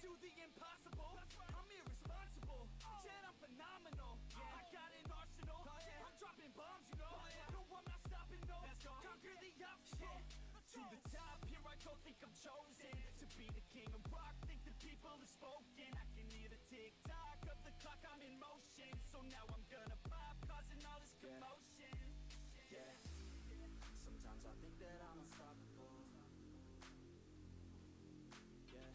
do the impossible. I'm irresponsible, yet I'm phenomenal. I got an arsenal, I'm dropping bombs, you know. No, I'm not stopping, no. Conquer the obstacle. To the top, here I go, think I'm chosen to be the king of rock, think the people have spoken. I can hear the tick-tock of the clock, I'm in motion. So now I'm gonna pop, causing all this commotion. Yeah, sometimes I think that I'm unstoppable. Yeah,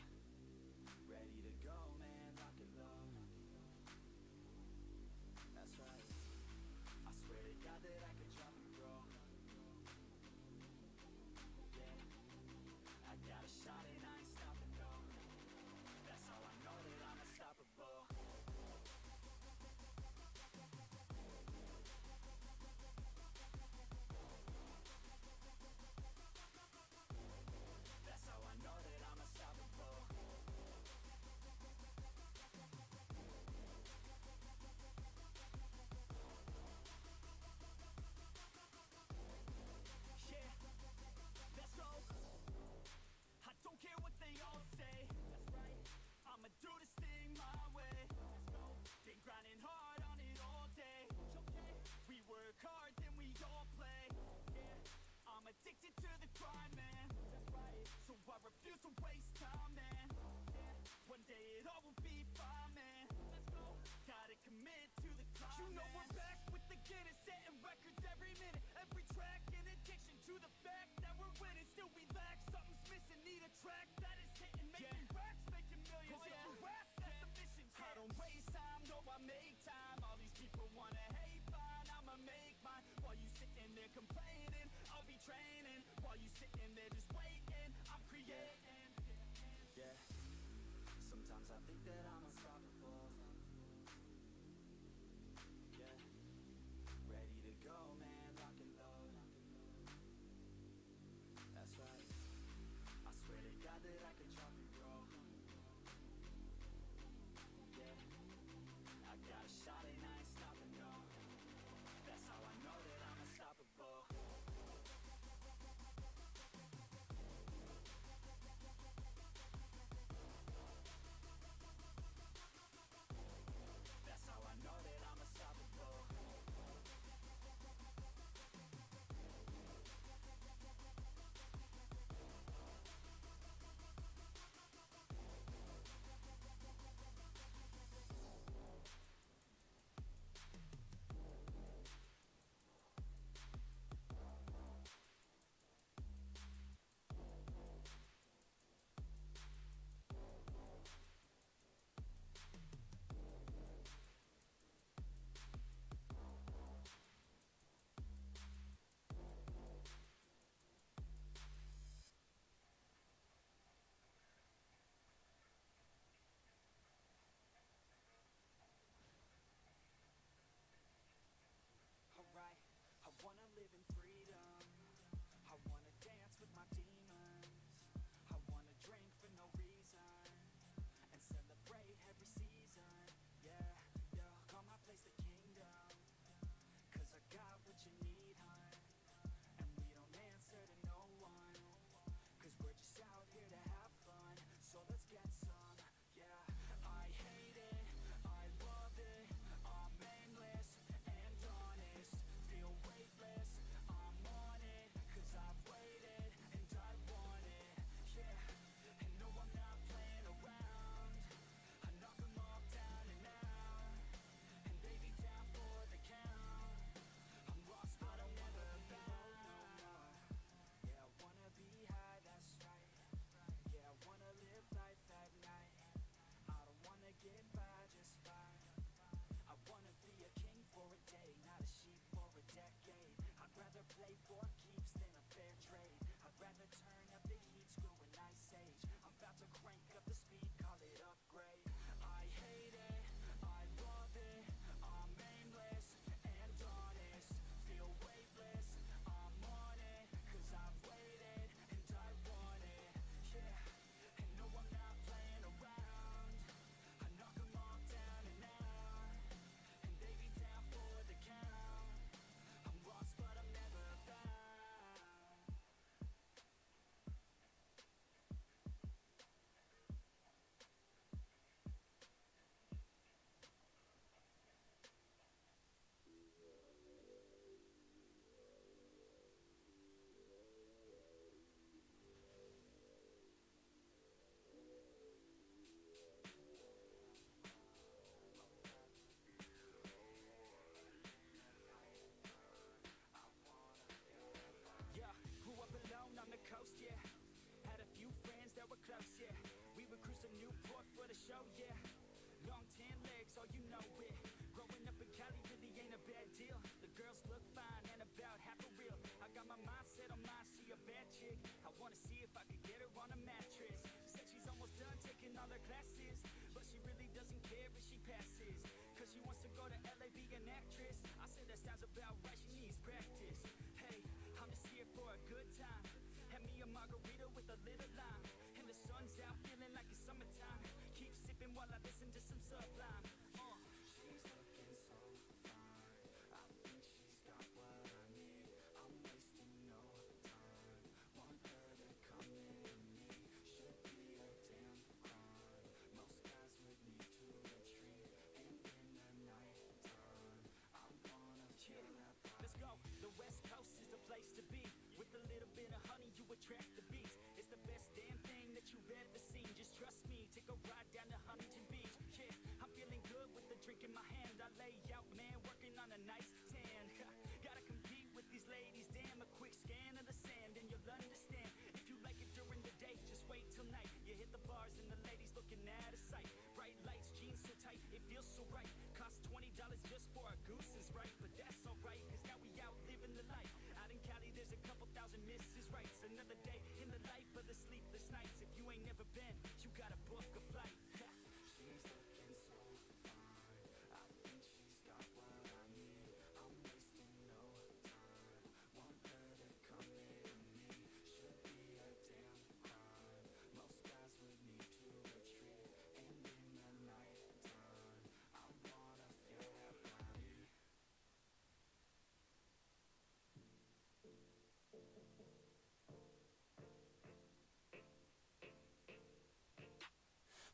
ready to go, man, rock and roll. That's right, I swear to God that I could drop and roll. I got a shot and I ain't stopping, no. That's how I know that I'm unstoppable. That's how I know that I'm unstoppable. Yeah, let's go. I don't care what they all say. That's right, I'ma do this thing my way. Let's go. Been grinding hard on it all day. Okay. We work hard, then we all play. Yeah, I'm addicted to the grind, man. That's right, so I refuse to waste time, man. Yeah, one day it all will be fine, man. Let's go. Gotta commit to the climb. You know we're back with the Guinness, setting records every minute, every track. In addiction to the fact that we're winning, still we lack. Something's missing, need a track that is hitting, making racks, making millions. If you rap, that's the mission. I don't waste time, no, I make time. All these people wanna hate, fine, I'ma make mine. While you sitting there complaining, I'll be training. While you sitting there just waiting, I'm creating. Yeah, sometimes I think that I'm unstoppable. Yeah, ready to go, man, rock and roll. That's right, I swear to God that I could drop and roll. Yeah, I got a shot and I ain't stopping, no. That's how I know that I'm unstoppable. That's how I know that I'm unstoppable. be an actress. I said that sounds about right, she needs practice. Hey, I'm just here for a good time. Hand me a margarita with a little lime. And the sun's out, feeling like it's summertime. Keep sipping while I listen to some Sublime. She's looking so fine, I think she's got what I need. I'm wasting no time, want her to come into me. Should be a damn crime, most guys would need to retreat. And in the nighttime, I wanna feel that body. Let's go, the West Coast is the place to be. With a little bit of honey, you attract the bees. It's the best damn thing that you've ever seen. Just trust me, take a ride down to Huntington Beach. Yeah, I'm feeling good with the drink in my hand. I lay out, man, working on a nice tan. Gotta compete with these ladies, damn. A quick scan of the sand and you'll understand. If you like it during the day, just wait till night. You hit the bars and the ladies looking out of sight. Bright lights, jeans so tight, it feels so right. Cost $20 just for a goose is right. But that's alright, cause now we out living the life. Out in Cali, there's a couple thousand Mrs. Rights. Another day in the life of the sleepless nights. If you ain't never been, you gotta book a flight. She's looking so fine, I think she's got what I need. I'm wasting no time, want her to come into me. Should be a damn crime, most guys would need to retreat. And in the nighttime, I wanna feel that body.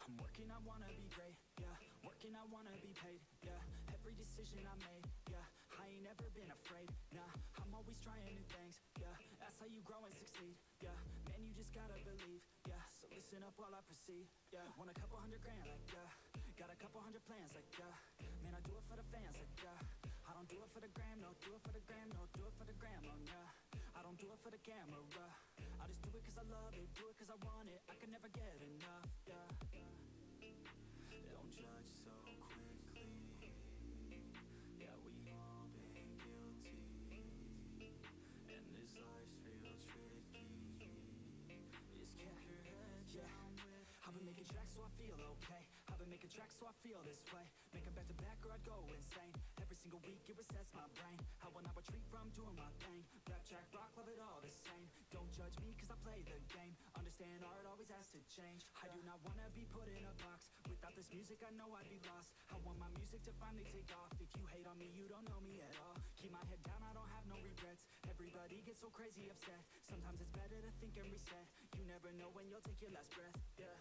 I'm working, I wanna be great, yeah. Working, I wanna be paid, yeah. Every decision I made, yeah. I ain't never been afraid, nah. I'm always trying new things, yeah. That's how you grow and succeed, yeah. Man, you just gotta believe, yeah. So listen up while I proceed, yeah. Want a couple $100 grand, like, yeah. Got a couple hundred plans, like, yeah. Man, I do it for the fans, like, yeah. I don't do it for the gram, no. Do it for the gram, no. Do it for the gram, oh, yeah. I don't do it for the camera, I just do it cause I love it. Do it cause I want it. I can never get enough, yeah. Don't judge so quickly, yeah, we all been guilty, and this life's real tricky. Just keep your head down with I've been making tracks so I feel okay. I've been making tracks so I feel this way. Make 'em back to back or I'd go insane. Every single week it resets my brain. How when I retreat from doing my thing. Rap, track, rock, love it all the same. Don't judge me cause I play the game. Understand art always has to change. I do not wanna be put in a box. Without this music I know I'd be lost. I want my music to finally take off. If you hate on me you don't know me at all. Keep my head down, I don't have no regrets. Everybody gets so crazy upset. Sometimes it's better to think and reset. You never know when you'll take your last breath, yeah.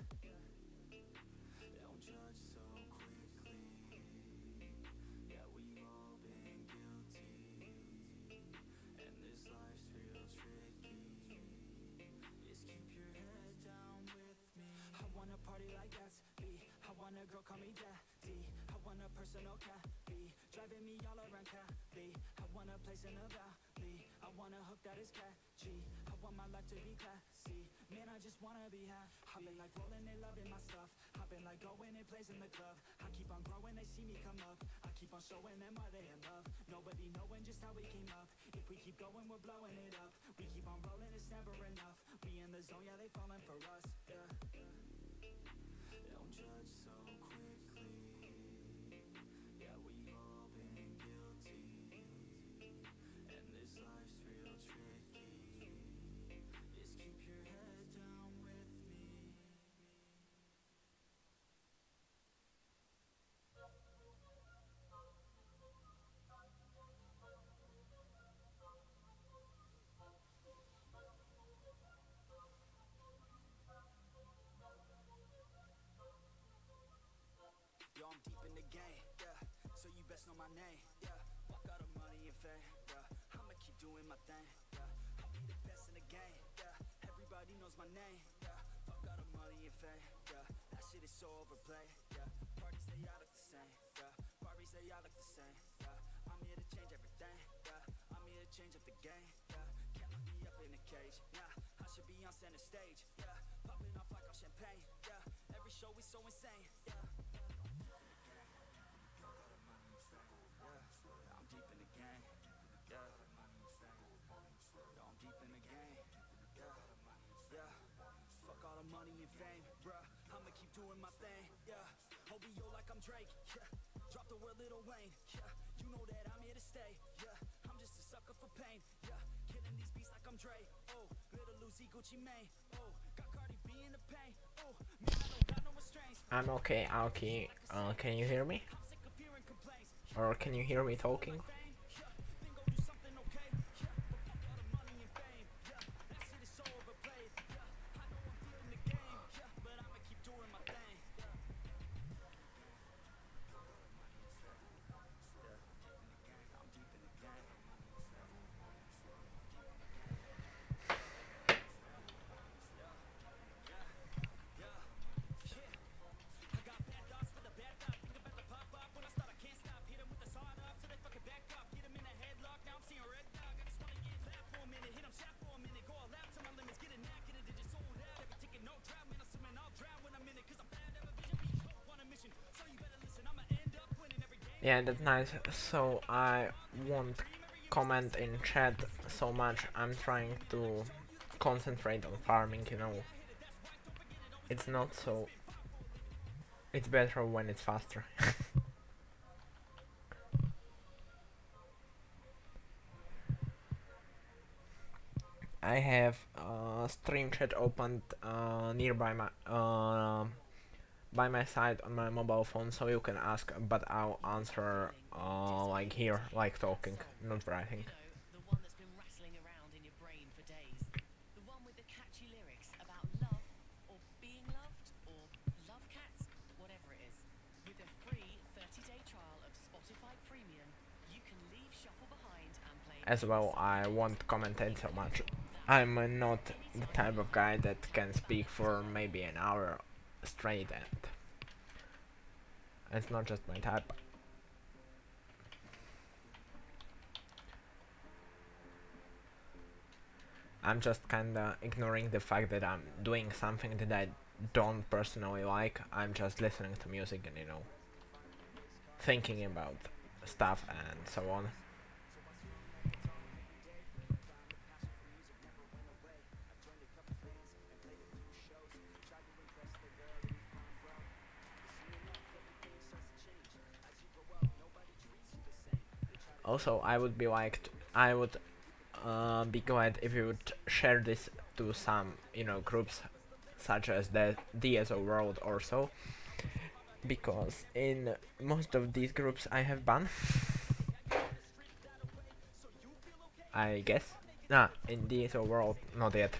Don't judge so quickly, yeah, we've all been guilty, and this life's real tricky. Just keep your head down with me. I wanna party like that's B. I want a girl call me daddy. I want a personal cabbie, driving me all around Cali. I want a place in the valley. I want a hook that is catchy. I want my life to be classy. Man, I just wanna be happy. I've been like rolling and loving my stuff. I've been like going and plays in the club. I keep on growing, they see me come up. I keep on showing them why they in love. Nobody knowing just how we came up. If we keep going, we're blowing it up. We keep on rolling, it's never enough. We in the zone, yeah, they falling for us, yeah. Don't judge so quickly, yeah, we've all been guilty, and this life's real tricky. Just keep your head down with me. Yo, I'm deep in the game, yeah. So you best know my name, yeah. Fuck all the money and fame, yeah. I'ma keep doing my thing, yeah. I'll be the best in the game, yeah. Everybody knows my name, yeah. Fuck all the money and fame, yeah. That shit is so overplayed, yeah. Parties they all look the same, yeah. Parties they all look the same, yeah. I'm here to change everything, yeah. I'm here to change up the game, yeah. Can't lock me up in a cage, yeah. I should be on center stage, yeah. Popping off like I'm champagne, yeah. Every show is so insane, yeah. I'm deep in the game, yeah. Yo, I'm deep in the game, yeah. Yeah. Fuck all the money and fame, bruh. I'ma keep doing my thing, yeah. OVO like I'm Drake, yeah. Drop the word Lil Wayne, yeah. You You know that I'm here to stay. Yeah, I'm just a sucker for pain. Yeah, killing these beats like I'm Dre. Oh, little Lucy Gucci Mane. Oh, got Cardi B in the pain. Oh, man, I don't got no restraints. I'm okay, Aoki. Can you hear me? I'm sick of hearing complaints. Or can you hear me talking? Fame, yeah, then go do something okay. Yeah, but fuck all the money and fame. Yeah, that shit is so overplayed. Yeah, I know I'm feeling the game. Yeah, but I'ma keep doing my thing. I'm deep in the game. I got bad thoughts for the bad thought. Think about the pop up when I start. I can't stop. Hit 'em with the sawed off till they fucking back up. Get 'em in a headlock. Now I'm seeing red dog. I just wanna get loud for a minute. Hit 'em shot for a minute. Go all out to my limits. Get a knack in it. Just sold out. Every ticket, no drought. Man, I'm swimming. I'll drown when I'm in it. Cause I'm bad. Have a vision. Be hope on a mission. So you better listen. I'ma end up winning every game. Yeah, that's nice. So I won't comment in chat so much. I'm trying to concentrate on farming, you know. It's not so... It's better when it's faster. I have stream chat opened nearby my by my side on my mobile phone, so you can ask, but I'll answer like here, like talking, not writing. The one that's been rattling around in your brain for days. The one with the catchy lyrics about love, or being loved, or love cats, whatever it is. With a free 30-day trial of Spotify Premium, you can leave Shuffle behind and play... As well, I won't commentate so much. I'm not the type of guy that can speak for maybe an hour straight, and it's not just my type. I'm just kinda ignoring the fact that I'm doing something that I don't personally like. I'm just listening to music and, you know, thinking about stuff and so on. Also, I would be be glad if you would share this to some, you know, groups such as the DSO World or so, because in most of these groups I have ban. I guess. Nah, in DSO World, not yet.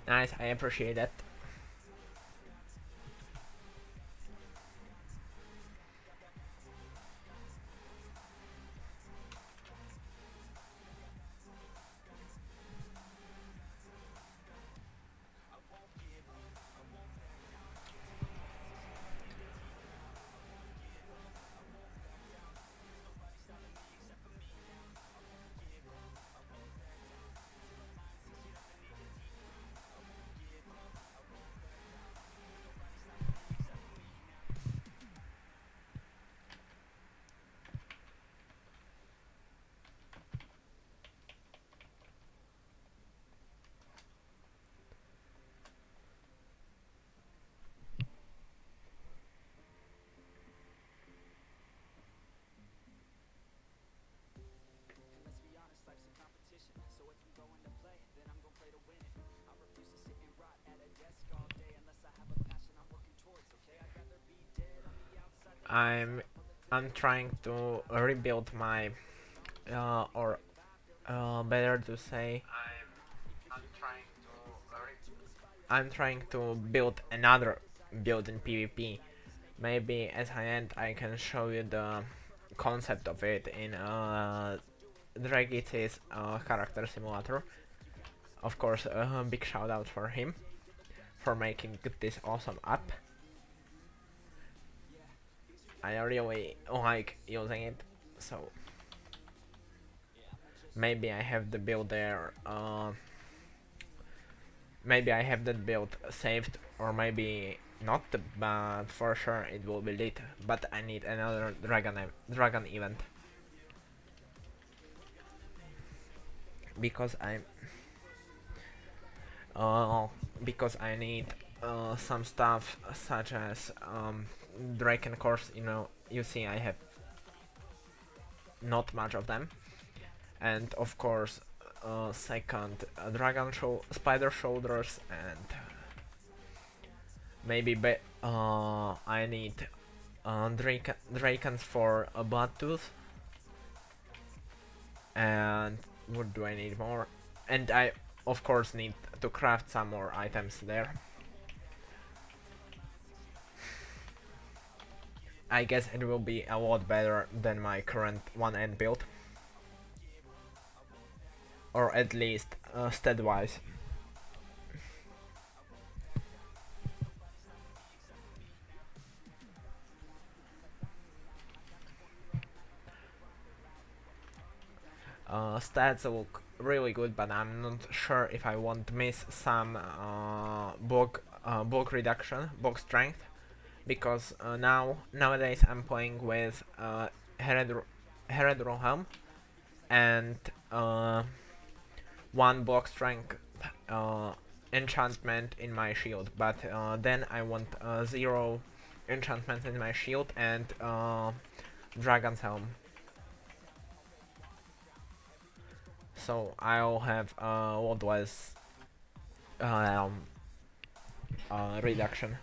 Nice, I appreciate that. I'm trying to rebuild my or better to say I'm trying to build another build in PvP. Maybe as I end I can show you the concept of it in Dragice's character simulator. Of course, a big shout out for him for making this awesome app. I really like using it, so maybe I have the build there. Maybe I have that build saved, or maybe not, but for sure it will be lit. But I need another dragon event because I need some stuff such as Draken cores. You see, I have not much of them, and of course, second spider shoulders, and maybe I need Drakens for a Bloodtooth. And what do I need more? And I of course need to craft some more items there. I guess it will be a lot better than my current 1N build. Or at least stat wise. Stats look really good, but I'm not sure if I won't miss some bulk reduction, bulk strength, because nowadays I'm playing with Heredro Helm and one bulk strength enchantment in my shield, but then I want 0 enchantments in my shield and Dragon's Helm. So I'll have a lot less reduction.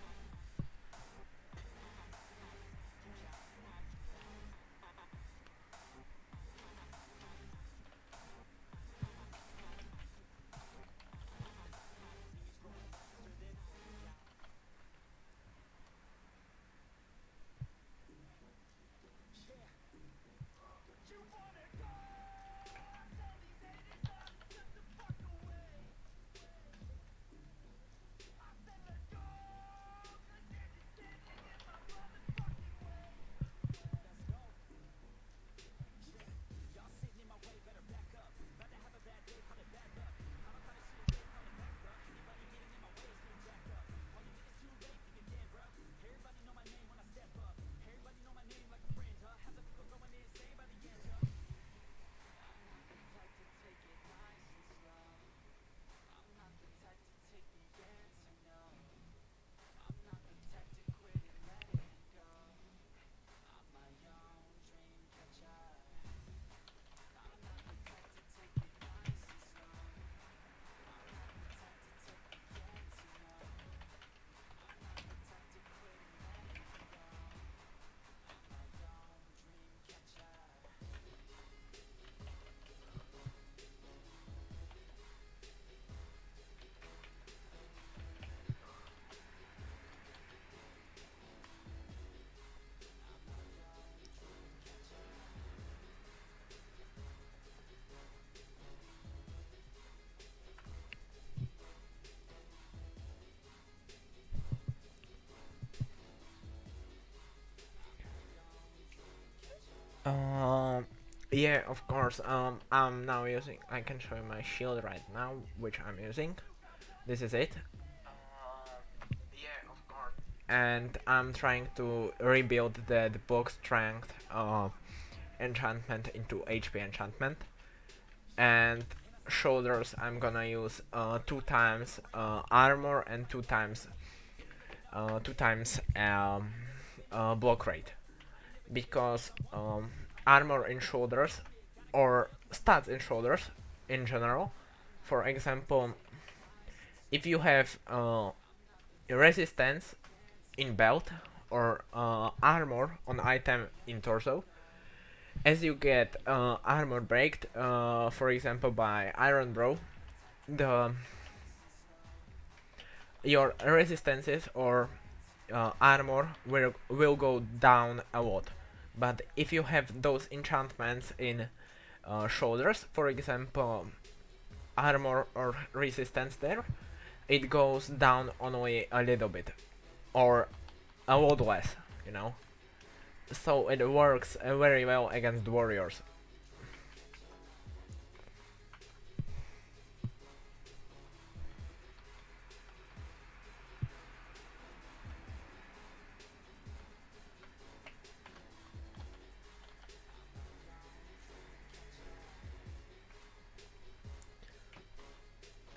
Yeah, of course. I'm now using. I can show you my shield right now, which I'm using. This is it. Yeah, of course. And I'm trying to rebuild the book strength enchantment into HP enchantment. And shoulders, I'm gonna use 2 times armor and 2 times block rate, because armor in shoulders or stats in shoulders in general, for example, if you have resistance in belt or armor on item in torso, as you get armor breaked, for example by Iron Bro, your resistances or armor will go down a lot, But if you have those enchantments in shoulders, for example, armor or resistance there, it goes down only a little bit, or a lot less, you know. So it works very well against warriors.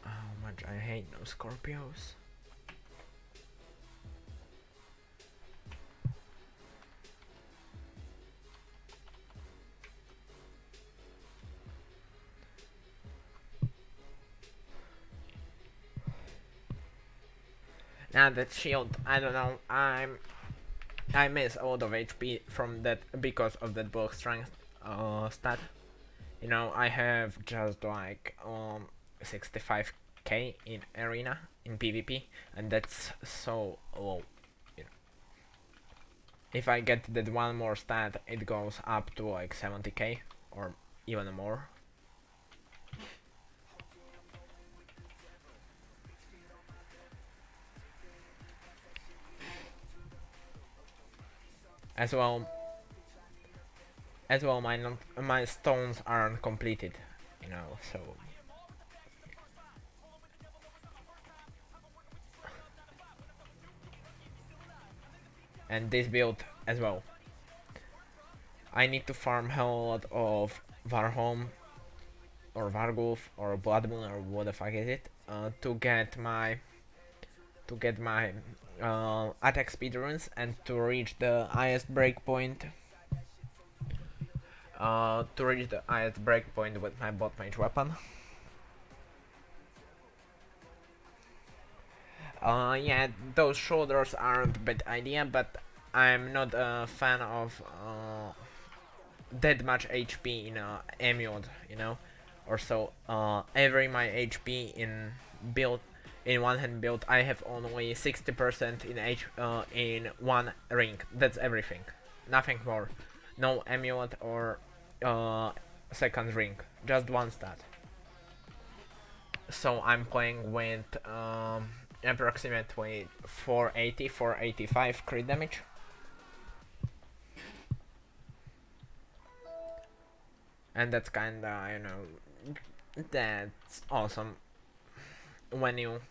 How much I hate those Scorpios. Now that shield, I don't know, I miss a lot of HP from that because of that bulk strength stat. You know, I have just like 65k in arena in PvP, and that's so low. You know. If I get that one more stat, it goes up to like 70k or even more. As well, my stones aren't completed, you know, so. And this build as well. I need to farm a lot of Varholm or Vargulf or Blood Moon or what the fuck is it, to get my attack speed runes and to reach the highest breakpoint. To reach the highest breakpoint with my bot mage weapon. Yeah, those shoulders aren't a bad idea, but I'm not a fan of that much HP in a amulet, you know, or so. Every my HP in build, in one hand build, I have only 60% in one ring. That's everything, nothing more. No amulet or second ring, just one stat. So I'm playing with approximately 480, 485 crit damage. And that's kinda, you know, that's awesome. When you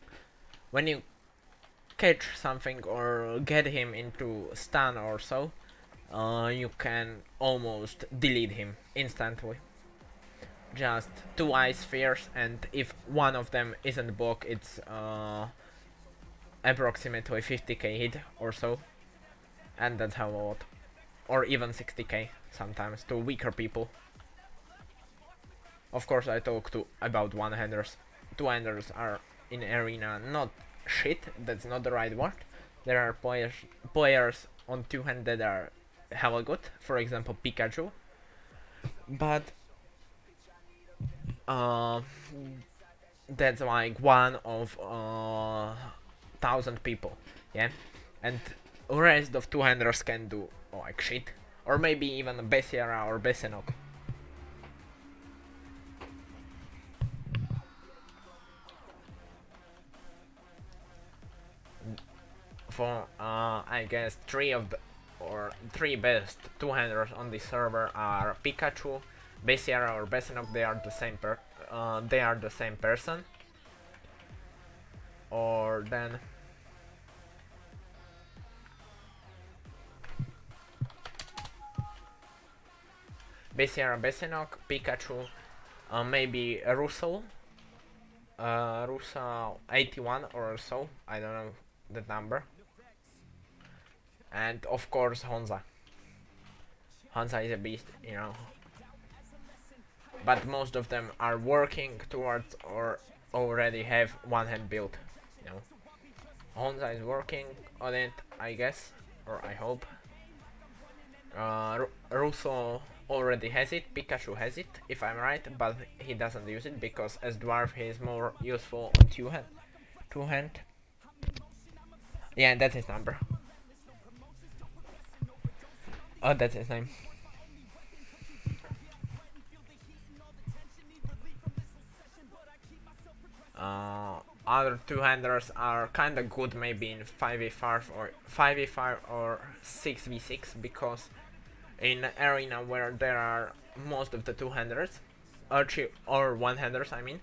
catch something or get him into stun or so, you can almost delete him instantly. Just 2 ice spheres, and if one of them isn't blocked, it's approximately 50k hit or so, and that's a lot, or even 60k sometimes to weaker people. Of course, I talk about one-handers. Two-handers are in arena not shit. That's not the right word. There are players on two-hand that are hella good. For example, Pikachu. But that's like one of 1,000 people, yeah, and rest of two-handers can do like shit, or maybe even Bessiara or Bessenok. For I guess three best two-handers on this server are Pikachu, Bessiara or Bessenok. They are the same person. Or then Bessiara, Bessenok, Pikachu, maybe Russell, Russell 81 or so. I don't know the number. And of course Honza. Honza is a beast, you know. But most of them are working towards or already have one-hand build, you know. Honza is working on it, I guess, or I hope. Russo already has it, Pikachu has it, if I'm right, but he doesn't use it because as dwarf he is more useful on two-hand. Yeah, that's his number. Oh, that's his name. Other two-handers are kinda good maybe in 5v5 or 6v6 because in an arena where there are most of the two-handers or one-handers, I mean,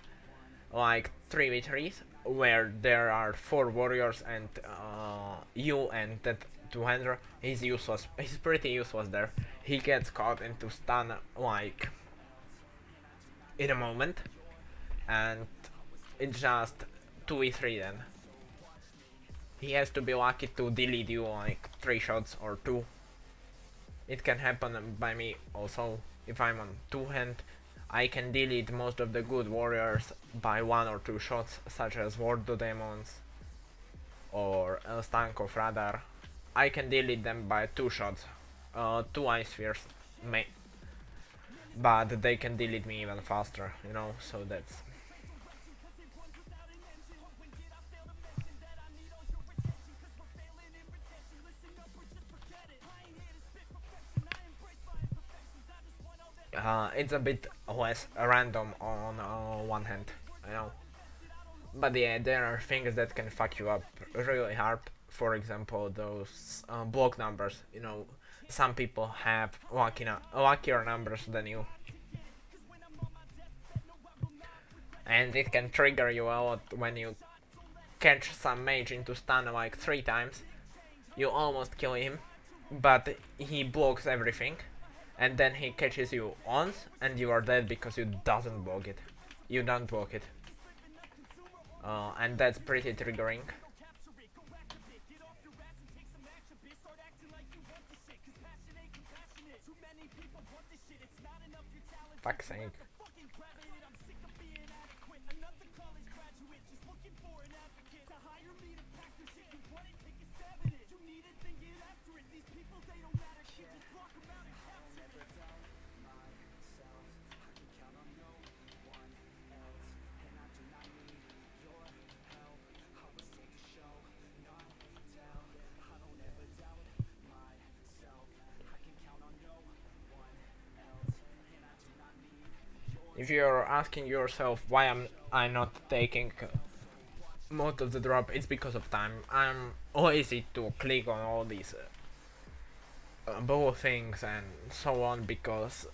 like 3v3s where there are 4 warriors and you and that two-hander, he's useless. He's pretty useless there. He gets caught into stun like in a moment, and it's just 2v3 then. He has to be lucky to delete you like 3 shots or 2. It can happen by me also. If I'm on 2-hand, I can delete most of the good warriors by 1 or 2 shots, such as Ward the Demons or Stankov Radar. I can delete them by 2 shots, 2 Ice Spheres, but they can delete me even faster, you know, so that's... it's a bit less random on one hand, you know. But yeah, there are things that can fuck you up really hard. For example, those block numbers. You know, some people have luckier numbers than you, and it can trigger you a lot when you catch some mage into stun like 3 times. You almost kill him, but he blocks everything, and then he catches you once, and you are dead because you doesn't block it. You don't block it. And that's pretty triggering. Fuck's sake. If you're asking yourself why am I not taking most of the drop, it's because of time. I'm lazy to click on all these bow things and so on because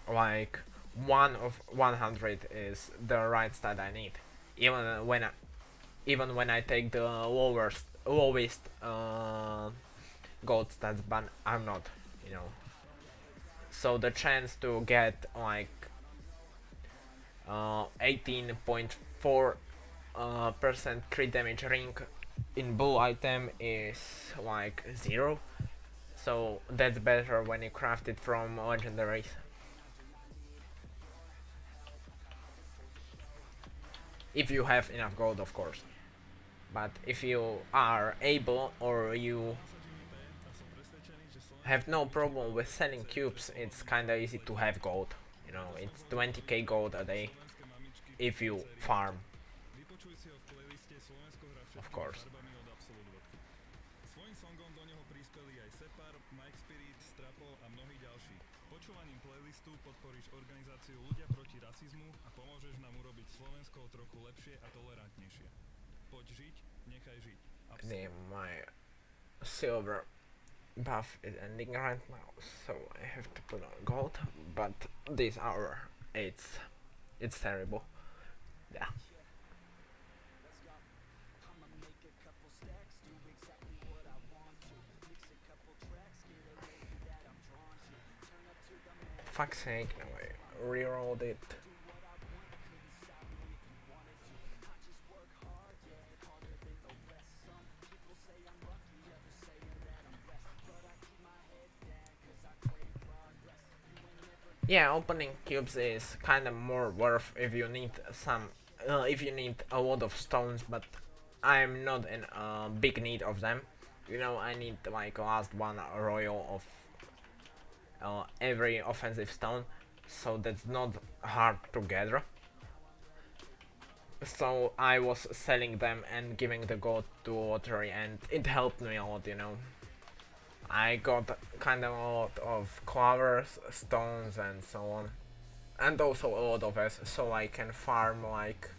like 1 of 100 is the right stat I need. Even when I take the lowest gold stats, but I'm not, you know. So the chance to get like 18.4% crit damage ring in bow item is like 0. So that's better when you craft it from legendaries. If you have enough gold, of course. But if you are able or you have no problem with selling cubes, it's kinda easy to have gold. You know, it's 20k gold a day if you farm. Of course. My silver buff is ending right now, so I have to put on gold, but this hour it's terrible. Yeah. Fuck's sake, no, I rerolled it. Yeah, opening cubes is kind of more worth if you need if you need a lot of stones, but I'm not in big need of them. You know, I need like last one royal of every offensive stone, so that's not hard to gather. So I was selling them and giving the gold to lottery, and it helped me a lot, you know. I got kind of a lot of clovers, stones, and so on, and also a lot of S, so I can farm like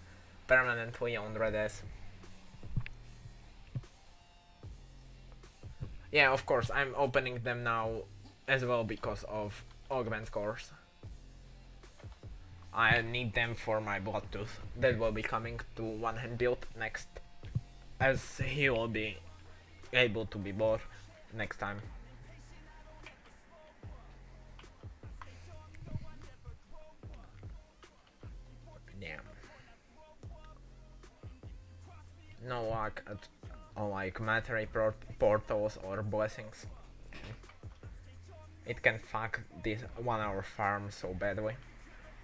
permanently on red S. Yeah, of course, I'm opening them now as well because of augment cores. I need them for my Bloodtooth that will be coming to one hand build next, as he will be able to be bought next time. Yeah. No luck at like Matery portals or blessings. It can fuck this 1 hour farm so badly.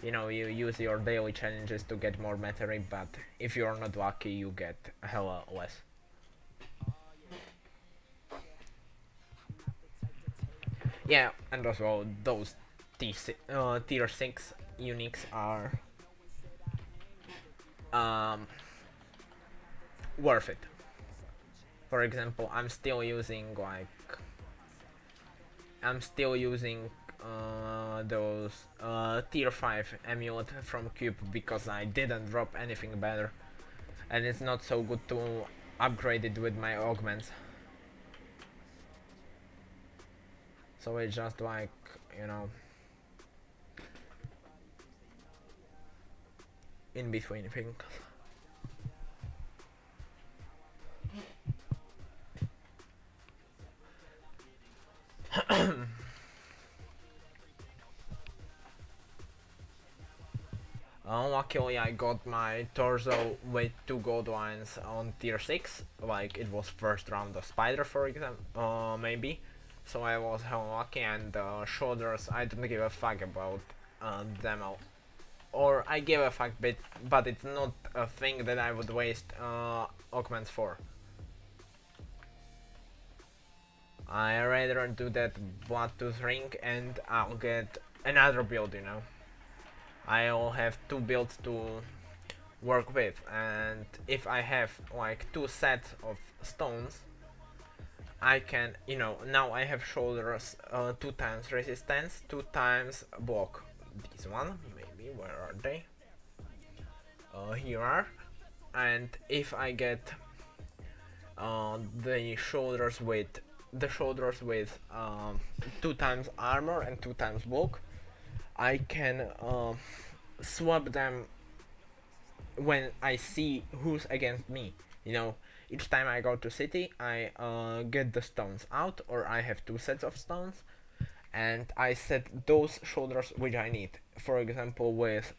You know, you use your daily challenges to get more Matery, but if you're not lucky, you get hella less. Yeah, and as well, those tier 6 uniques are um, worth it. For example, I'm still using those tier 5 amulet from Cube because I didn't drop anything better, and it's not so good to upgrade it with my augments. So it's just like, you know, in between things. Luckily I got my torso with 2 gold lines on tier 6, like it was first round of spider for example, maybe. So I was hell lucky, and shoulders I don't give a fuck about them all. Or I give a fuck bit, but it's not a thing that I would waste augments for. I rather do that Bloodtooth ring and I'll get another build, you know. I'll have 2 builds to work with, and if I have like 2 sets of stones, I can, you know, now I have shoulders 2 times resistance, 2 times block. This one, maybe, where are they? Here are. And if I get the shoulders with 2 times armor and 2 times block, I can swap them when I see who's against me. You know, each time I go to city, I get the stones out, or I have 2 sets of stones, and I set those shoulders which I need. For example, with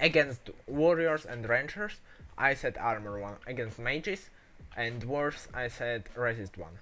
against warriors and rangers, I set armor 1. Against mages and dwarves, I set resist 1.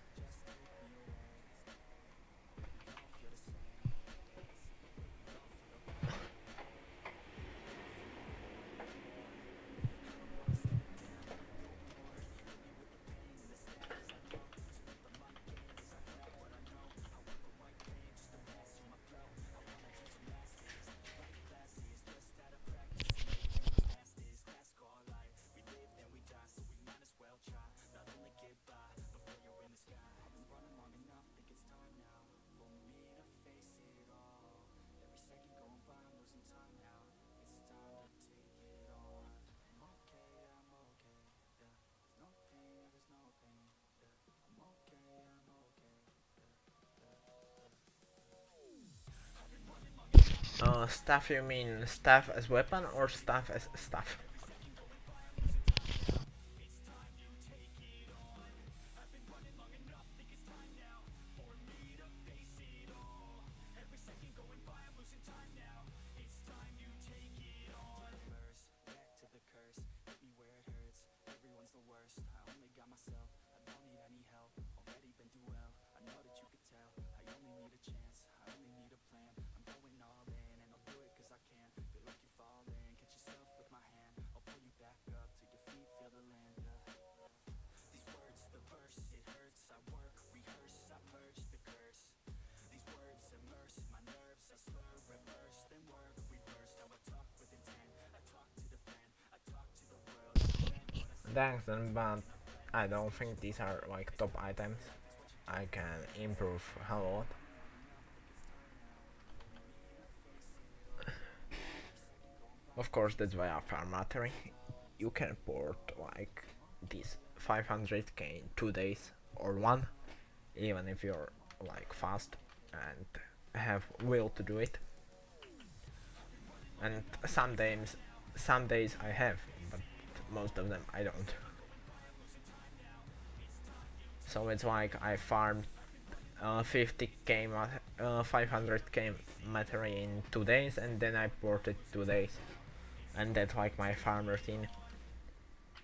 Staff, you mean staff as weapon or staff as staff? Drakensang, but I don't think these are like top items. I can improve a lot. Of course, that's why I farm artery. You can port like this 500k in 2 days or one, even if you're like fast and have will to do it. And some days I have, but most of them I don't. So it's like I farmed 50k 500k material in 2 days, and then I ported 2 days, and that's like my farm routine.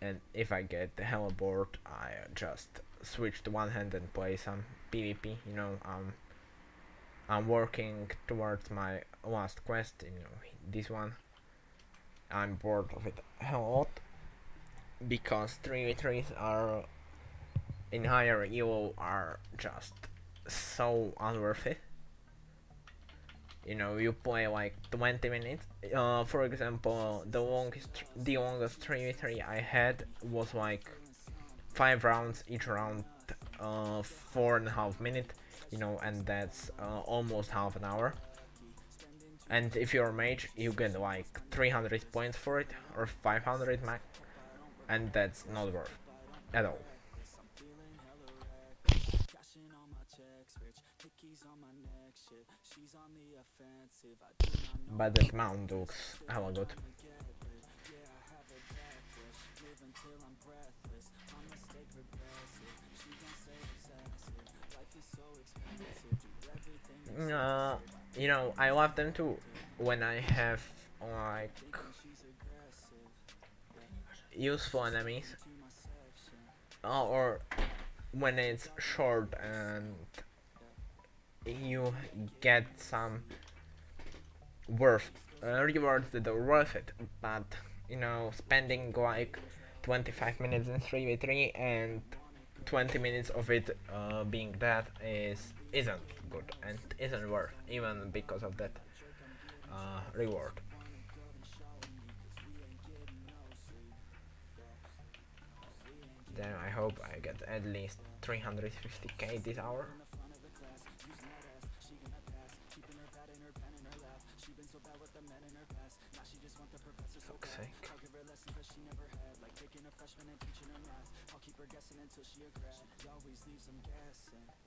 And if I get the hell bored, I just switch to one hand and play some PvP. You know, I'm working towards my last quest. You know, this one. I'm bored of it a hell lot because 3v3s are in higher elo are just so unworthy. You know, you play like 20 minutes. For example, the longest 3v3 I had was like 5 rounds, each round 4.5 minutes. You know, and that's almost half an hour. And if you're a mage, you get like 300 points for it, or 500 max, and that's not worth at all. But that mount looks hella good. You know, I love them too when I have like useful enemies, or when it's short and you get some rewards that are worth it. But you know, spending like 25 minutes in 3v3 and 20 minutes of it being that isn't good and isn't worth, even because of that reward. Then I hope I get at least 350k this hour. Fuck's sake.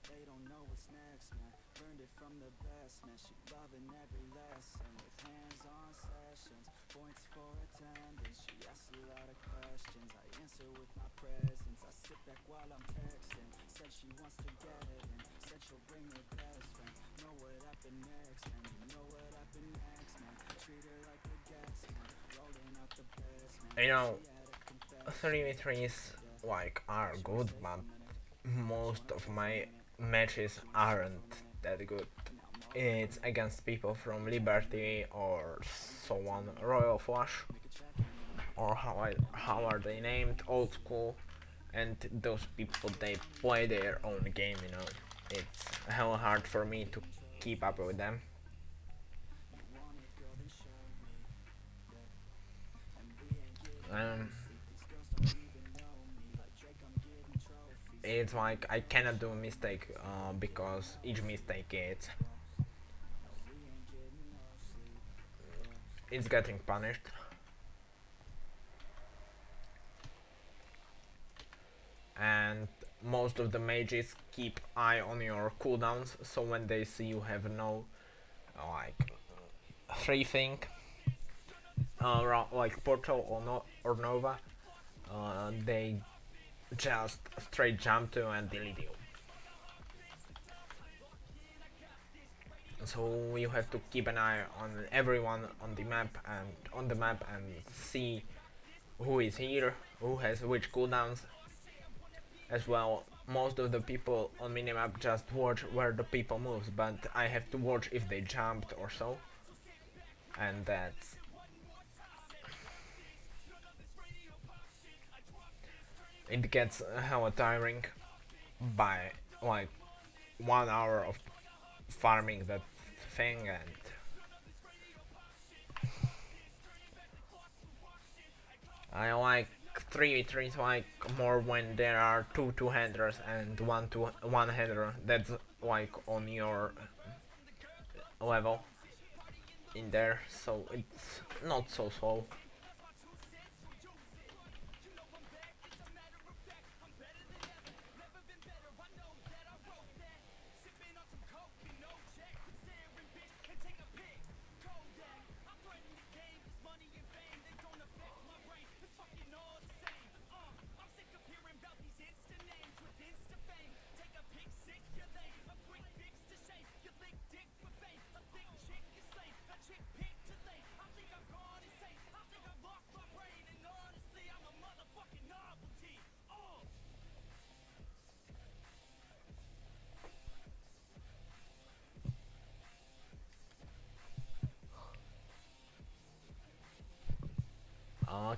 They don't know what's next, man. Learned it from the best, man. She loving every lesson with hands-on sessions, points for attendance. She asks a lot of questions, I answer with my presence. I sit back while I'm texting. Said she wants to get it in. Said she'll bring her best friend. Know what happened next, man. You know what happened next, man. Treat her like a guest, man. Rolling out the best, man. You know, 3v3s like are good, but most of my matches aren't that good. It's against people from Liberty or so on, Royal Flush, or how are they named, Old School, and those people, they play their own game, you know. It's hella hard for me to keep up with them. It's like I cannot do a mistake because each mistake it's getting punished. And most of the mages keep eye on your cooldowns, so when they see you have no like free thing, like portal or nova, they just straight jump to and delete you. So you have to keep an eye on everyone on the map and see who is here, who has which cooldowns. As well, most of the people on minimap just watch where the people moves, but I have to watch if they jumped or so. And that's it gets hella tiring by like 1 hour of farming that thing, and I like 3v3 is like more when there are two two-handers and one-hander. That's like on your level in there, so it's not so slow.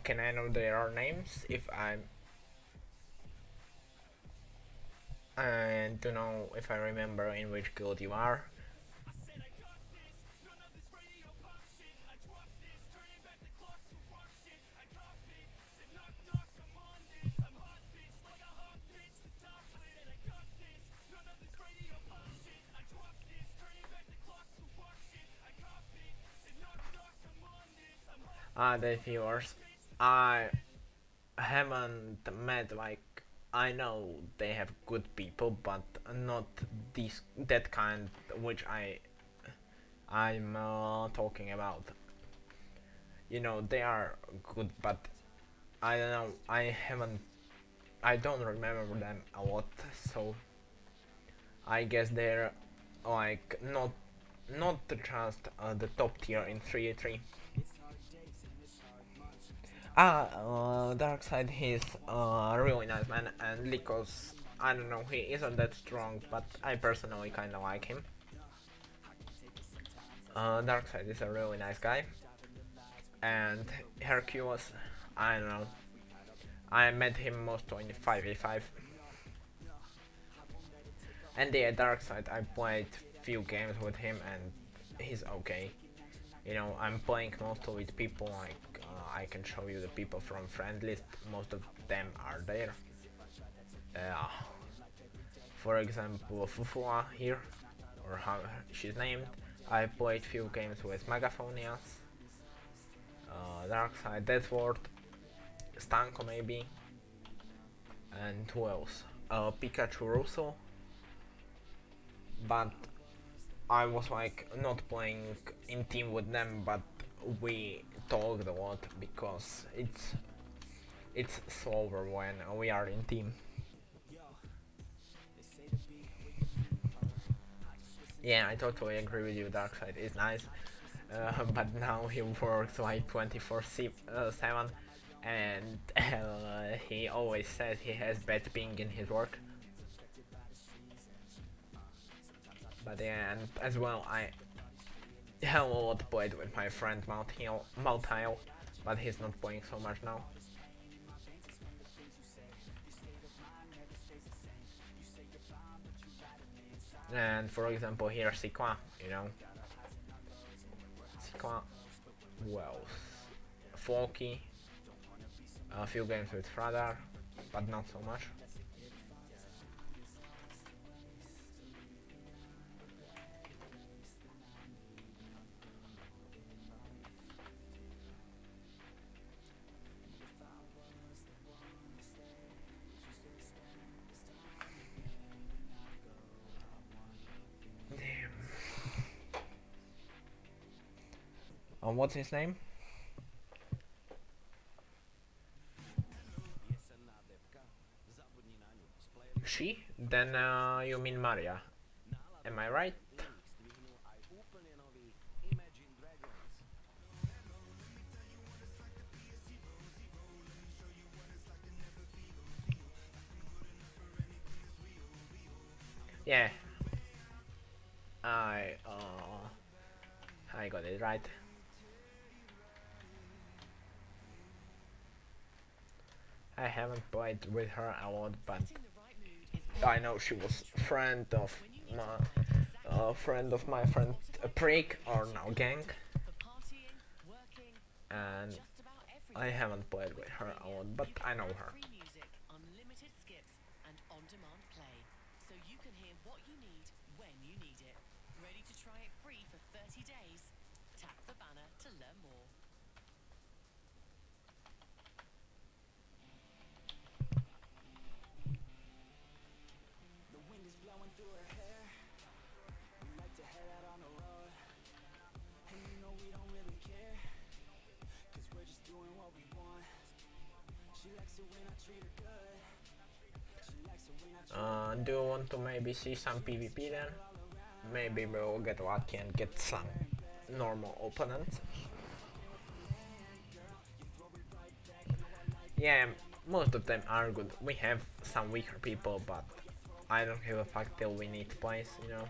Can I know their names if I'm and to know if I remember in which guild you are? The viewers. I haven't met like I know they have good people, but not this that kind which I'm talking about. You know they are good, but I don't know. I don't remember them a lot, so I guess they're like not just the top tier in 3v3. Darkseid, he's a really nice man, and Likos, I don't know, he isn't that strong, but I personally kinda like him. Darkseid is a really nice guy, and Hercules, I don't know, I met him mostly in 5v5. And yeah, Darkseid, I played few games with him, and he's okay. You know, I'm playing mostly with people like I can show you the people from friend list. Most of them are there. For example, Fufua here, or how she's named. I played few games with Megaphonias, Darkseid, Deathward, Stanko maybe, and who else? Pikachu Russo. But I was like not playing in team with them, but we talked a lot because it's slower when we are in team. Yeah, I totally agree with you. Darkseid is nice, but now he works like 24/7, and he always says he has bad ping in his work. But yeah, and as well, I have a lot played with my friend Maltile, but he's not playing so much now. And for example, here Sikwa, you know. Sikwa, well, Folky, a few games with Radar, but not so much. What's his name? She? Then you mean Maria. Am I right? Yeah. I got it right. I haven't played with her a lot, but I know she was friend of my friend Prick, or now Gang, and I haven't played with her a lot, but I know her. Free music, unlimited skips, and on-demand play, so you can hear what you need when you need it. Ready to try it free for 30 days? Tap the banner to learn more. The wind is blowing through her hair. We like to head out on the road, and you know we don't really care, cause we're just doing what we want. She likes it when I treat her good. She likes it when I treat Do you want to maybe see some PvP then? Maybe we'll get lucky and get some normal opponents. Yeah, most of them are good. We have some weaker people, but I don't give a fuck till we need plays, you know.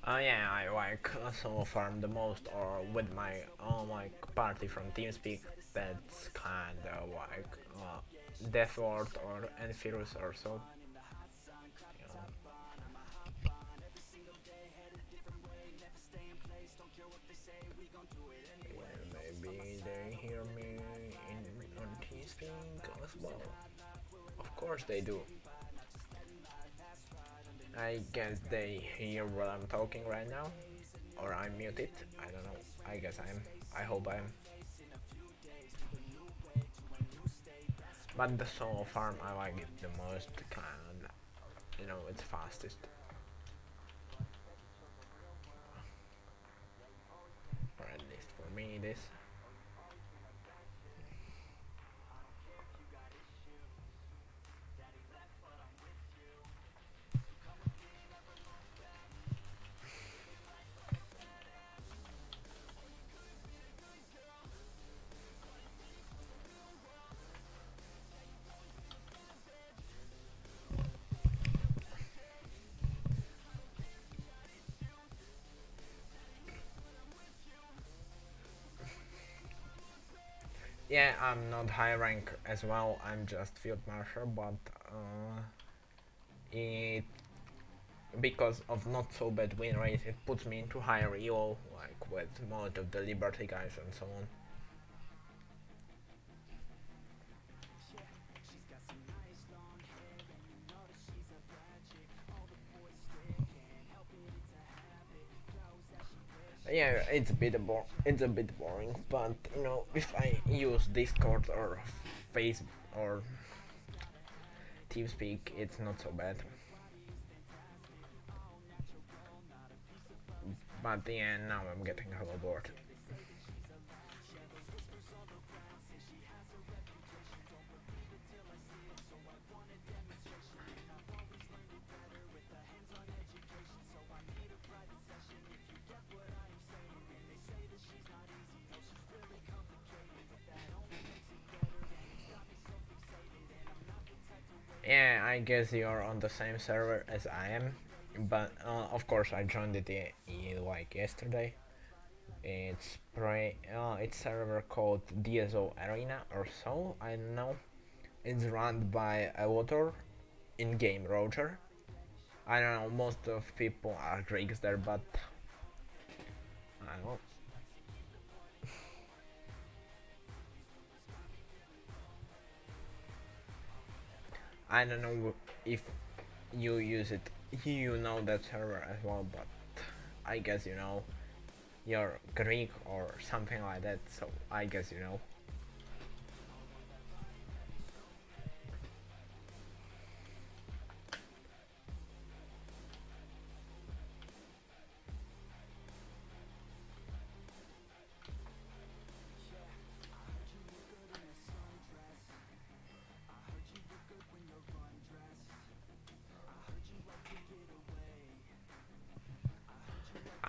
Yeah, I like solo farm the most, or with my like party from TeamSpeak. That's kinda like Death Ward or Enfirus or so. You know. Yeah, maybe they hear me on TeamSpeak as well. Of course they do. I guess they hear what I'm talking right now, or I'm muted. I don't know. I guess I am. I hope I am. But the solo farm, I like it the most. Kind, you know, it's fastest. Or at least for me, it is. Yeah, I'm not high rank as well. I'm just field marshal, but it because of not so bad win rate, it puts me into higher elo, like with most of the Liberty guys and so on. Yeah, it's a bit boring, but you know, if I use Discord or Face or TeamSpeak, it's not so bad. But yeah, now I'm getting a little bored. Yeah, I guess you're on the same server as I am, but of course I joined it like yesterday. It's server called DSO Arena or so, I don't know. It's run by a author, in-game Roger. I don't know, most of people are Greeks there, but I don't know. I don't know if you use it, you know that server as well, but I guess you know. You're Greek or something like that, so I guess you know.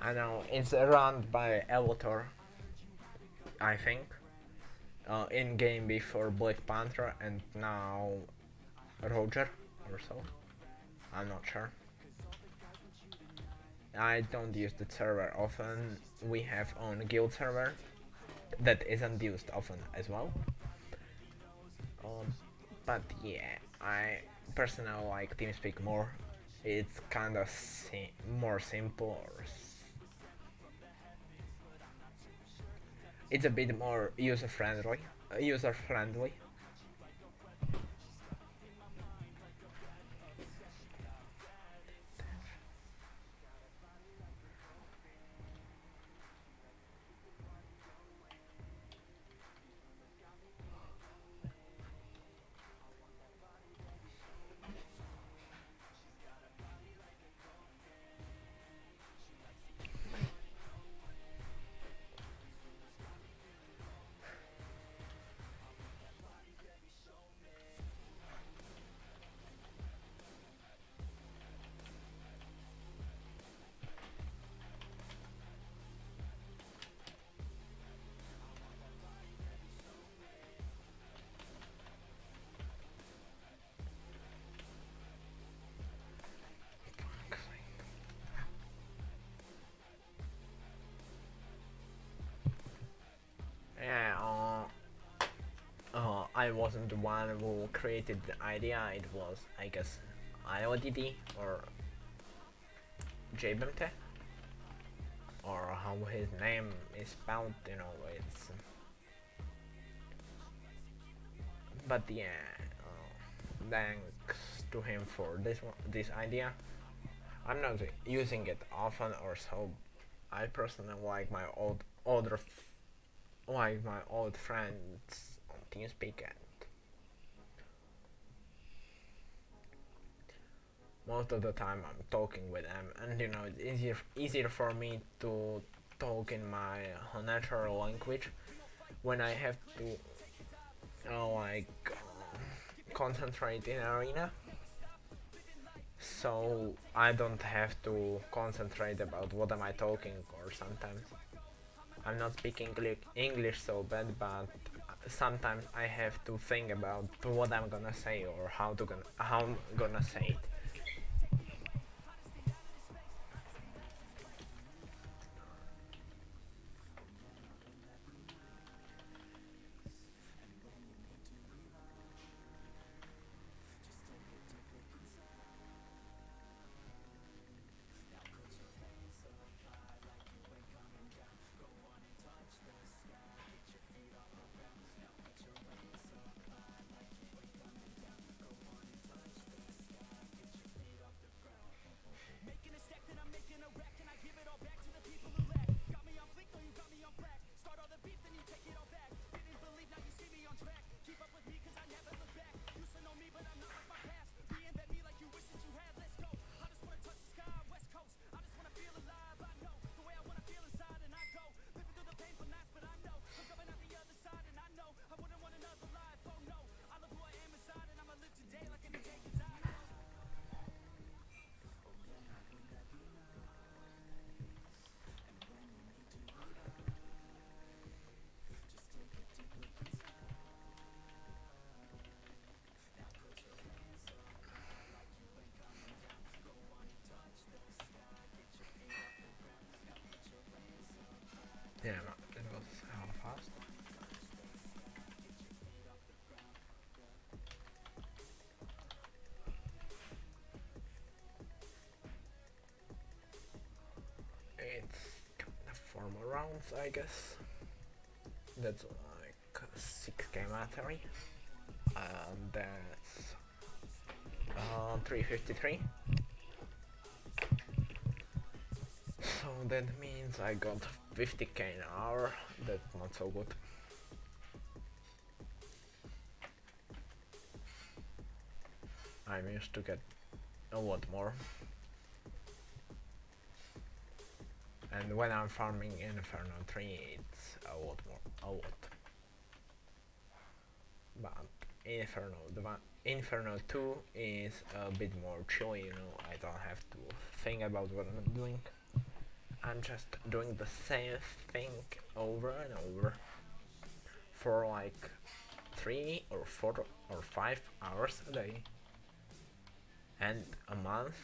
I know it's run by Elotor, I think. In game before Black Panther and now Roger or so. I'm not sure. I don't use the server often. We have own guild server that isn't used often as well. But yeah, I personally like TeamSpeak more. It's kind of more simple. It's a bit more user friendly. User friendly. Yeah, I wasn't the one who created the idea, it was, I guess, IODD or JBMT, or how his name is spelled, you know, it's... But yeah, thanks to him for this idea. I'm not using it often or so. I personally like my old friends on TeamSpeak, and most of the time I'm talking with them, and you know it's easier for me to talk in my natural language when I have to concentrate in arena, so I don't have to concentrate about what am I talking, or sometimes I'm not speaking English so bad, but sometimes I have to think about what I'm gonna say or how I'm gonna say it. Yeah, it was hella fast. It's kind of formal rounds, I guess. That's like 6k battery. And that's 353. So that means I got 50k an hour. That's not so good. I'm used to get a lot more. And when I'm farming Inferno 3, it's a lot more, a lot. But Inferno 2 is a bit more chill, you know, I don't have to think about what I'm doing. I'm just doing the same thing over and over for like 3 or 4 or 5 hours a day and a month.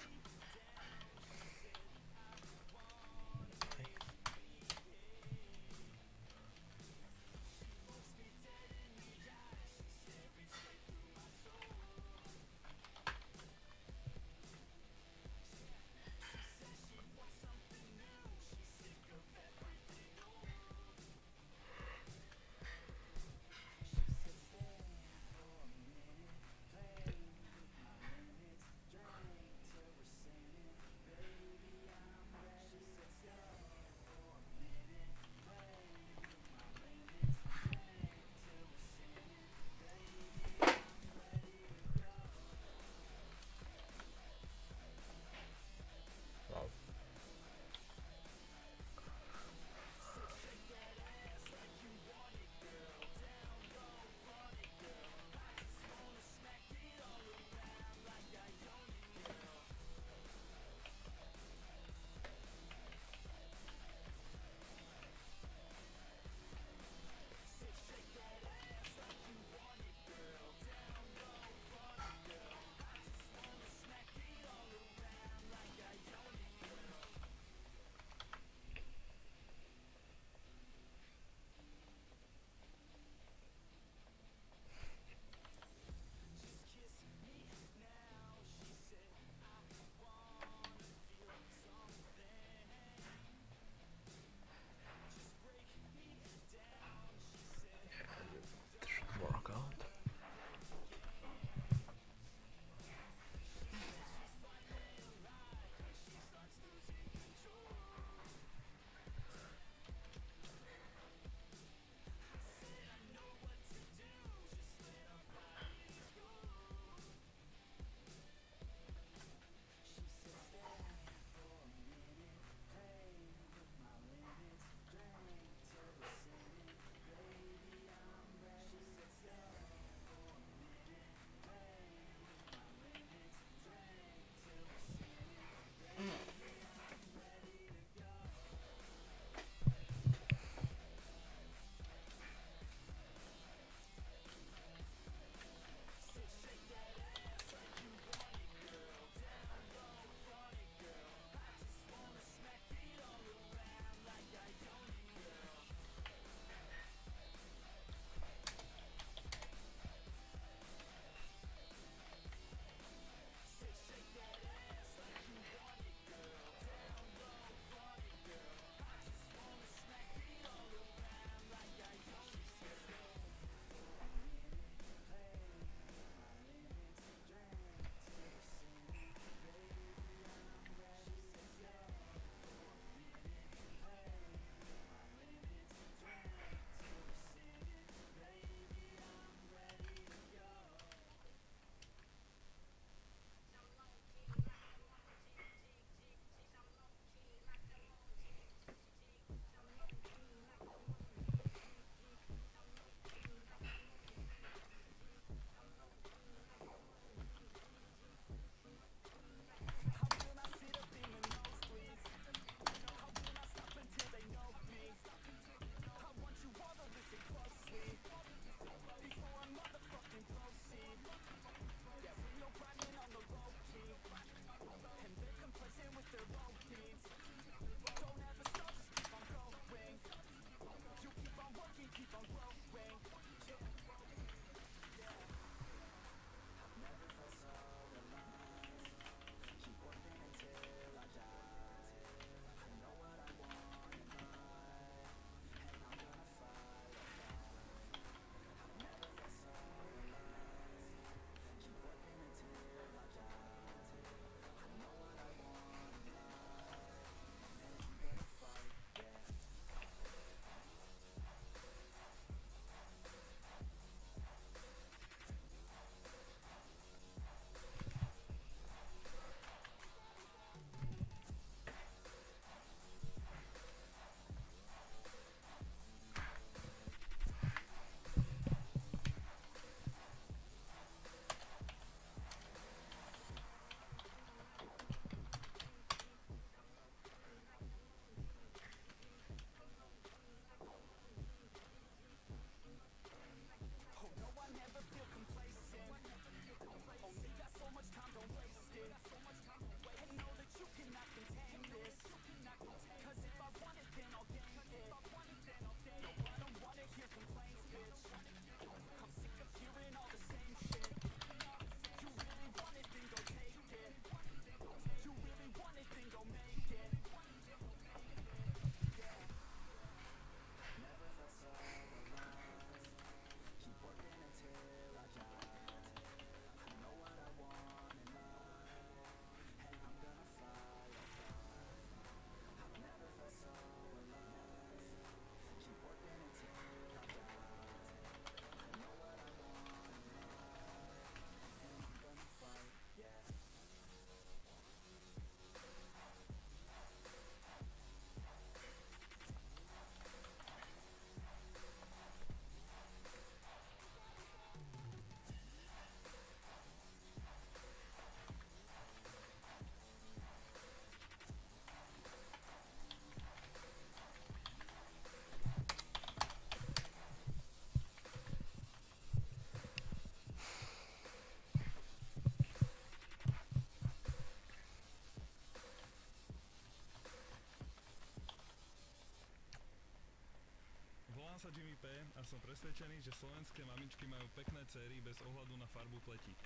sa Jimmy P. a som presvedčený, že slovenské mamičky majú pekné céry bez ohľadu na farbu pleti.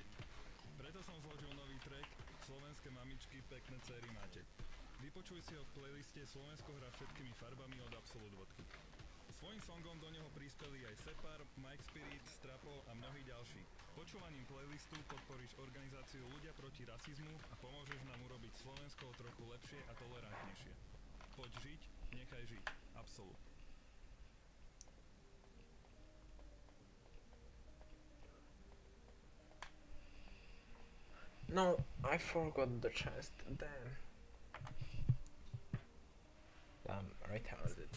Preto som zložil nový track Slovenské mamičky, pekné céry máte. Vypočuj si ho v playliste Slovensko hrá všetkými farbami od Absolut Vodky. Svojím songom do neho prispeli aj Separ, Mike Spirit, Strapo a mnohí ďalší. Počúvaním playlistu podporíš organizáciu Ľudia proti rasizmu a pomôžeš nám urobiť Slovensko trochu lepšie a tolerantnejšie. Poď žiť, nechaj žiť. Absolut. No, I forgot the chest. Damn. I'm retarded.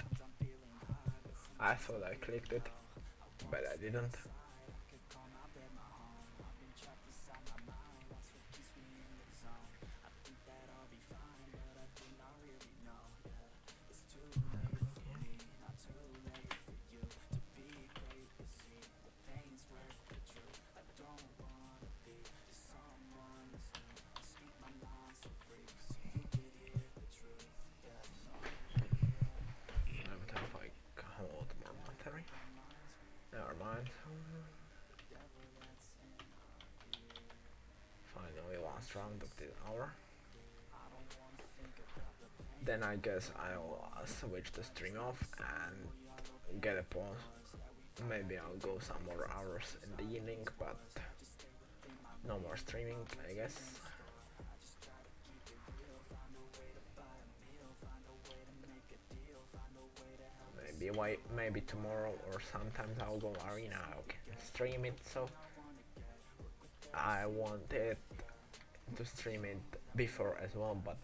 I thought I clicked it, but I didn't. Never mind. Finally, last round of the hour. Then I guess I'll switch the stream off and get a pause. Maybe I'll go some more hours in the evening, but no more streaming, I guess. Maybe tomorrow or sometimes I'll go arena. I can stream it. So I wanted to stream it before as well, but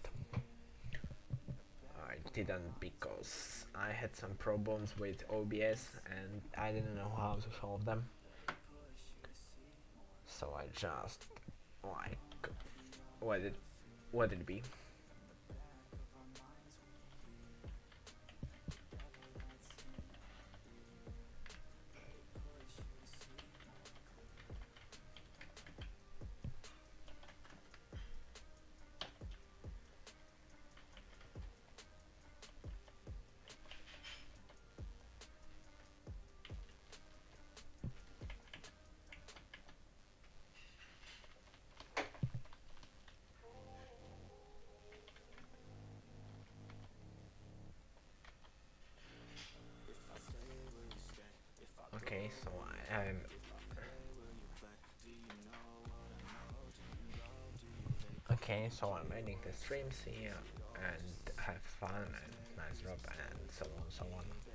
I didn't because I had some problems with OBS and I didn't know how to solve them. So I just like let it be. Okay, so I'm okay, so I'm ending the streams here and have fun and nice drop and so on.